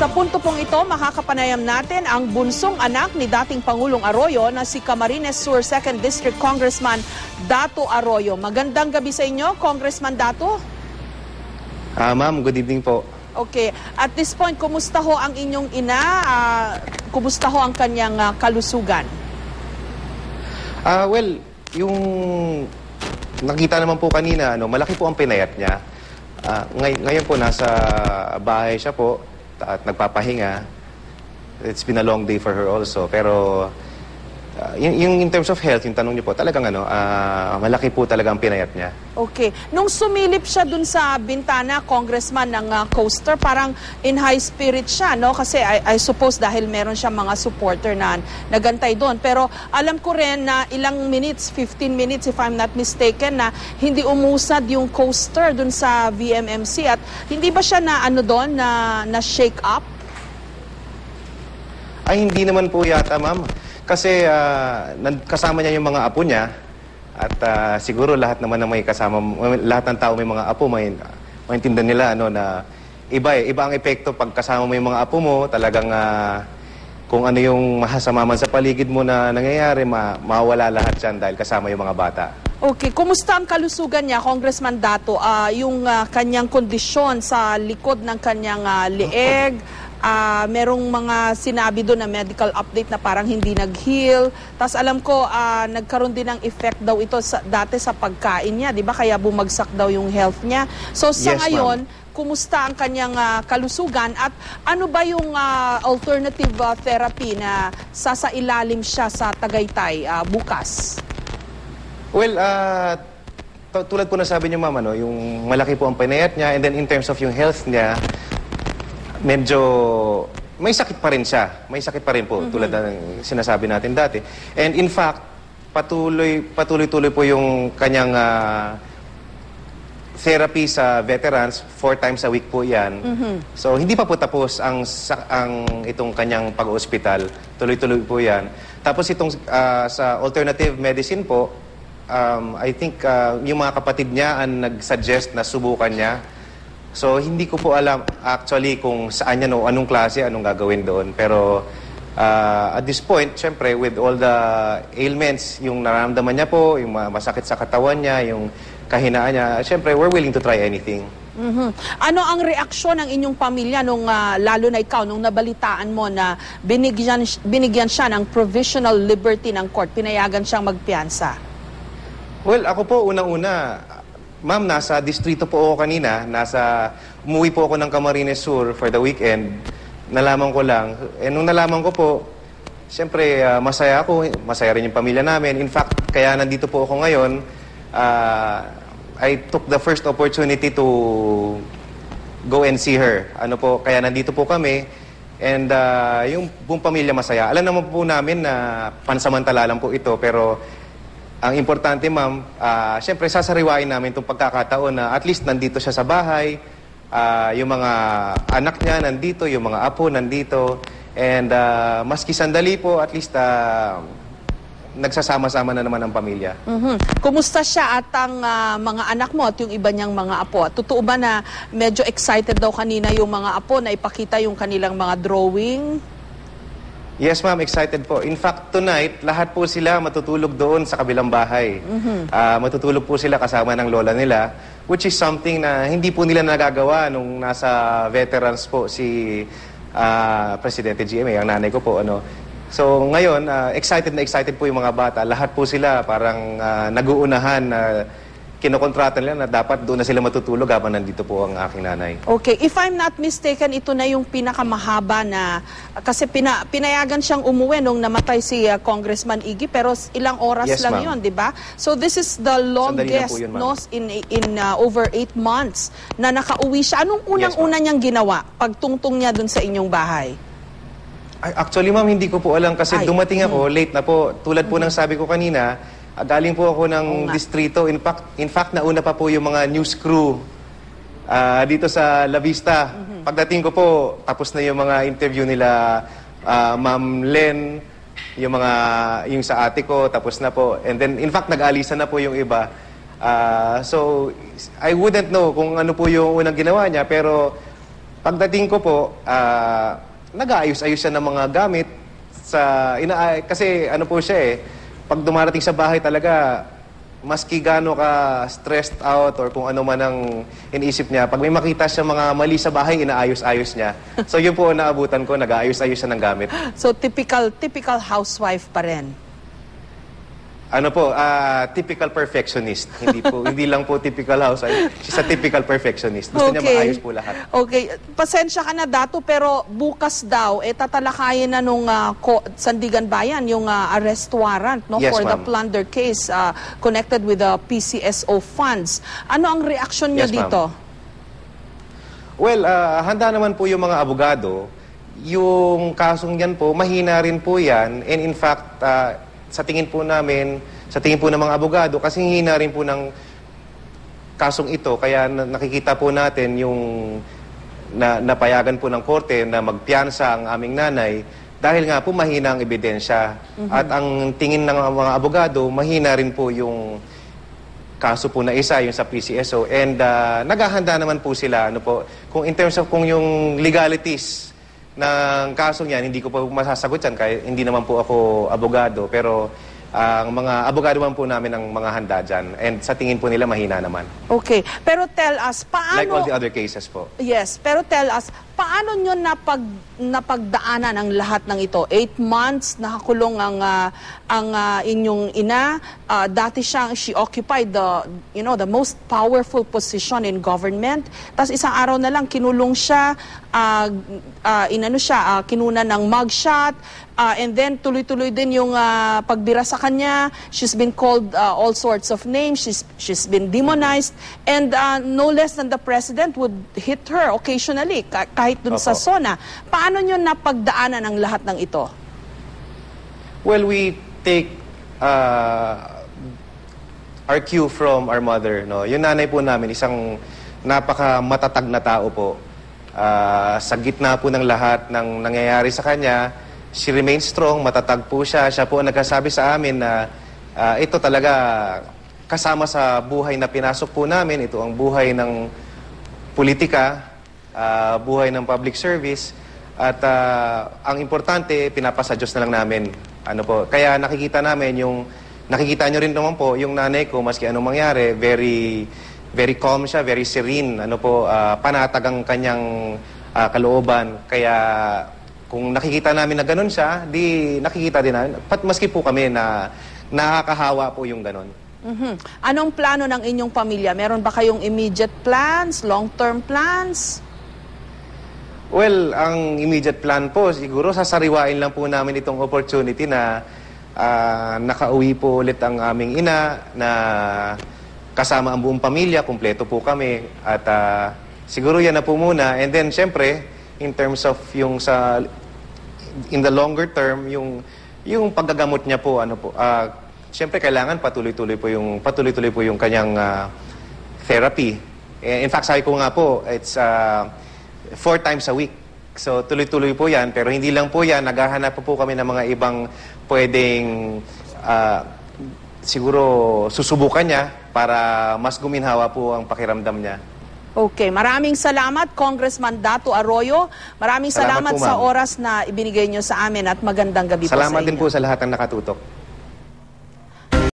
Sa punto pong ito, makakapanayam natin ang bunsong anak ni dating Pangulong Arroyo na si Camarines Sur 2nd District Congressman Dato Arroyo. Magandang gabi sa inyo, Congressman Dato. Ma'am, good evening po. Okay. At this point, kumusta ho ang inyong ina? Kumusta ho ang kanyang kalusugan? Well, yung nakita naman po kanina, malaki po ang pinayat niya. Ngayon po, nasa bahay siya po at nagpapahinga. It's been a long day for her also. Pero yung in terms of health, yung tanong niyo po, talagang malaki po talaga ang pinayat niya. Okay. Nung sumilip siya dun sa bintana, Congressman, ng coaster, parang in high spirit siya, no? Kasi I suppose dahil meron siya mga supporter na nagantay doon. Pero alam ko rin na ilang minutes, 15 minutes if I'm not mistaken, na hindi umusad yung coaster dun sa VMMC. At hindi ba siya na doon, na shake up? Ay, hindi naman po yata, ma'am. Kasi kasama niya yung mga apo niya at siguro lahat naman na may kasama, lahat ng tao may mga apo, maintindihan nila na iba ang epekto pag kasama mo yung mga apo mo, talagang kung ano yung masama man sa paligid mo na nangyayari, mawala lahat yan dahil kasama yung mga bata. Okay, kumusta ang kalusugan niya, Congressman Dato? Yung kanyang kondisyon sa likod ng kanyang leeg, merong mga sinabi doon na medical update na parang hindi nag-heal. Tapos alam ko, nagkaroon din ng effect daw ito dati sa pagkain niya, di ba? Kaya bumagsak daw yung health niya. So sa ngayon, kumusta ang kanyang kalusugan at ano ba yung alternative therapy na sasailalim siya sa Tagaytay bukas? Well, tulad po na sabi niyo, ma'am, yung malaki po ang pinayat niya, and then in terms of yung health niya, medyo may sakit pa rin siya. May sakit pa rin po, tulad ng sinasabi natin dati. And in fact, patuloy-tuloy po yung kanyang therapy sa veterans. 4 times a week po yan. So, hindi pa po tapos ang itong kanyang pag-ospital. Tuloy-tuloy po yan. Tapos itong sa alternative medicine po, I think yung mga kapatid niya ang nag-suggest na subukan niya. So, hindi ko po alam actually kung saan yan o anong klase, anong gagawin doon. Pero at this point, syempre, with all the ailments, yung nararamdaman niya po, yung masakit sa katawan niya, yung kahinaan niya, syempre, we're willing to try anything. Ano ang reaksyon ng inyong pamilya nung lalo na ikaw, nung nabalitaan mo na binigyan siya ng provisional liberty ng court, pinayagan siyang magpiyansa? Well, ako po, unang-una, ma'am, nasa distrito po ako kanina. Umuwi po ako ng Camarines Sur for the weekend. Nalaman ko lang. Nung nalaman ko po, siyempre, masaya ako. Masaya rin yung pamilya namin. In fact, kaya nandito po ako ngayon. I took the first opportunity to go and see her. Kaya nandito po kami. And yung buong pamilya masaya. Alam naman po namin na pansamantala lang po ito, pero ang importante, ma'am, siyempre sasariwain namin itong pagkakataon na at least nandito siya sa bahay, yung mga anak niya nandito, yung mga apo nandito, and maski sandali po, at least nagsasama-sama na naman ang pamilya. Kumusta siya at ang mga anak mo at yung iba niyang mga apo? Totoo ba na medyo excited daw kanina yung mga apo na ipakita yung kanilang mga drawing? Yes, ma'am, excited po. In fact, tonight, lahat po sila matutulog doon sa kabilang bahay. Matutulog po sila kasama ng lola nila, which is something na hindi po nila nagagawa nung nasa veterans po si Presidente GMA, ang nanay ko po. So ngayon, excited na excited po yung mga bata. Lahat po sila parang nag-uunahan na kinokontrata nila na dapat doon na sila matutulog habang nandito po ang aking nanay. Okay. If I'm not mistaken, ito na yung pinakamahaba na, kasi pinayagan siyang umuwi nung namatay si Congressman Iggy, pero ilang oras lang yun, di ba? So this is the longest in over 8 months na nakauwi siya. Anong unang-una niyang ginawa pagtungtong niya dun sa inyong bahay? Actually, ma'am, hindi ko po alam kasi dumating ako, late na po. Tulad po ng sabi ko kanina, galing po ako ng distrito. In fact, nauna pa po yung mga news crew dito sa La Vista. Pagdating ko po, tapos na yung mga interview nila, Ma'am Len, yung sa ate ko, tapos na po. And then, in fact, nag-alisan na po yung iba. So, I wouldn't know kung ano po yung unang ginawa niya, pero Pagdating ko po, nag-aayos-ayos siya ng mga gamit kasi ano po siya pag dumarating sa bahay talaga, maski gaano ka stressed out or kung ano man ang iniisip niya, pag may makita siya mga mali sa bahay, inaayos-ayos niya. So yun po ang naabutan ko, nag-aayos-ayos siya ng gamit. So typical housewife pa rin. Ano po, typical perfectionist. Hindi lang po typical housewife. She's a typical perfectionist. Gusto niya maayos po lahat. Okay. Pasensya ka na, Dato, pero bukas daw, tatalakayin na nung Sandigan Bayan, yung arrest warrant Yes, for the ma'am. plunder case connected with the PCSO funds. Ano ang reaksyon niyo Yes, ma'am. dito? Well, handa naman po yung mga abogado. Yung kasong yan po, mahina rin po yan. And in fact, sa tingin po ng mga abogado, kasi hina rin po ng kasong ito. Kaya nakikita po natin yung napayagan po ng korte na magpiyansa ang aming nanay dahil nga po mahina ang ebidensya. At ang tingin ng mga abogado, mahina rin po yung kaso po na isa, yung sa PCSO. And naghahanda naman po sila. Kung in terms of kung yung legalities ng kasong yan, hindi ko po masasagot yan, kaya hindi naman po ako abogado. Pero ang mga abogado man po namin ang mga handa dyan. And sa tingin po nila, mahina naman. Okay. Pero tell us, paano... Like all the other cases po. Yes, pero tell us, paano nyo napagdaanan ang lahat ng ito? 8 months nakakulong ang inyong ina. Dati she occupied the most powerful position in government. Tapos isang araw na lang kinulong siya, kinunan ng mugshot, and then tuloy-tuloy din yung pagbira sa kanya. She's been called all sorts of names. She's been demonized, and no less than the president would hit her occasionally, kahit dun sa SONA. Paano nyo napagdaanan ang lahat ng ito? Well, we take our cue from our mother. Yung nanay po namin, isang napaka-matatag na tao po. Sa gitna po ng lahat ng nangyayari sa kanya, she remains strong, matatag po siya. Siya po ang nagkasabi sa amin na ito talaga kasama sa buhay na pinasok po namin. Ito ang buhay ng politika, buhay ng public service. At ang importante, pinapasa Diyos na lang namin. Kaya nakikita nyo rin naman po, yung nanay ko, maski anong mangyari, very calm siya, very serene. Panatag ang kanyang kalooban. Kaya kung nakikita namin na ganun siya, di nakikita din namin. Maski po kami na nakakahawa po yung ganun. Anong plano ng inyong pamilya? Meron ba kayong immediate plans, long-term plans? Well, ang immediate plan po, siguro sasariwain lang po namin itong opportunity na nakauwi po ulit ang aming ina, na kasama ang buong pamilya, kumpleto po kami. At siguro yan na po muna. And then, syempre, in terms of in the longer term, yung paggagamot niya po, syempre kailangan patuloy-tuloy po yung kanyang therapy. In fact, sabi ko nga po, it's 4 times a week. So tuloy-tuloy po yan, pero hindi lang po yan, naghahanap po kami ng mga ibang pwedeng siguro susubukan niya para mas guminhawa po ang pakiramdam niya. Okay, maraming salamat, Congressman Dato Arroyo. Maraming salamat po, sa ma'am. oras na ibinigay nyo sa amin at magandang gabi po sa inyo. Salamat din po sa lahat ng nakatutok.